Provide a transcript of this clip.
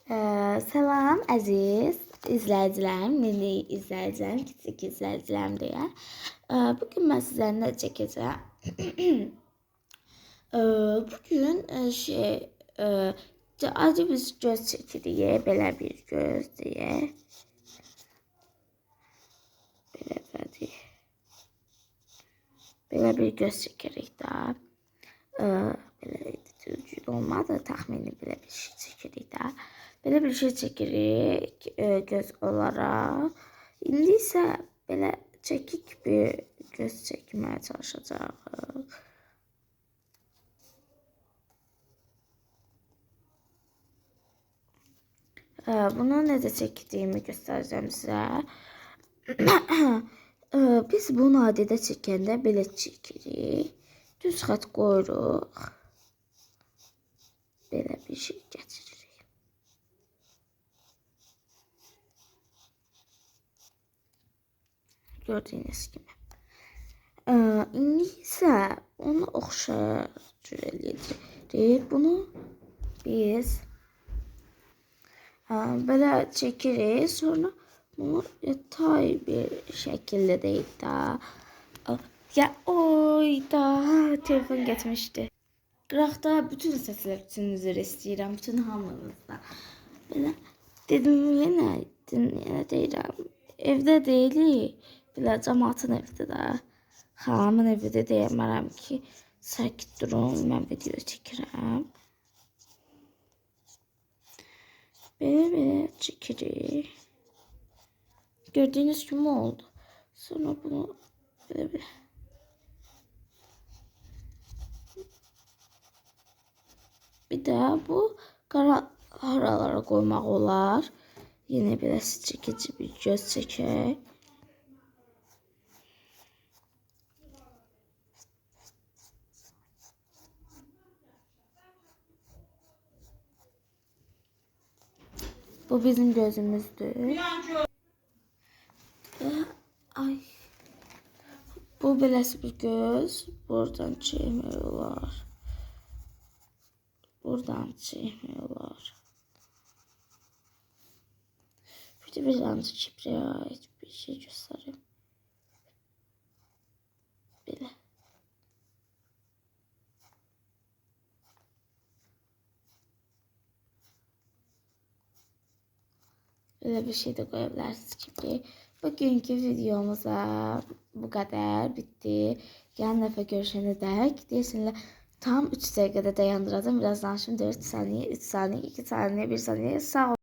Selam əziz izləyicilərim, milli izləyicilərim, kiçik izləyicilərim deyə. Bugün mən sizlərlə nə çəkəcəm? Bugün acı biz göz çəkirik, belə bir göz deyə. Belə bir göz çəkirik də. Belə düzgün olmadı, təxmini belə bir şey çəkirik də. Belə bir şey çəkirik göz olaraq. İndi isə belə çəkik bir göz çəkməyə çalışacağıq. Bunu necə çəkdiyimi göstərəcəm sizə. Biz bunu adidə çəkəndə belə çəkirik. Düz xətt qoyuruq. Belə bir şey gətiririk. Gördüyünüz kimi. İndi isə onu oxşar cür eləyəcəyik. Bunu biz belə çəkirik. Sonra bunu yatay bir şəkildə deyək də. Ya oy da telefon getmişdi. Qıraqda bütün səslər üçün üzr istəyirəm, bütün hamınızdan. Belə dedim yenə deyirəm. Evdə deyilik. Belə cəmaatın evdə də. Xalamın evdə deyəmərəm ki, sakit durun, mən video çəkirəm. Belə çəkirik. Gördüyünüz kimi oldu. Sonra bunu belə bir də bu qara haralara qoymaq olar. Yine biraz çekici bir göz çəkək. Bu bizim gözümüzdür. Ay. Bu beləsi bir göz. Buradan çəkmiyorlar. Buradan çəkmiyorlar. Bir tane çipreye ait bir şey göstereyim. Böyle. Böyle bir şey de koyabilirsiniz çipreye. Bugünkü videomuza bu kadar bitti. Yan dəfə görüşene dek desinler tam 3 dəqiqədə dayandıracağım. Birazdan şimdi 4 saniye, 3 saniye, 2 saniye, 1 saniye sağ olun.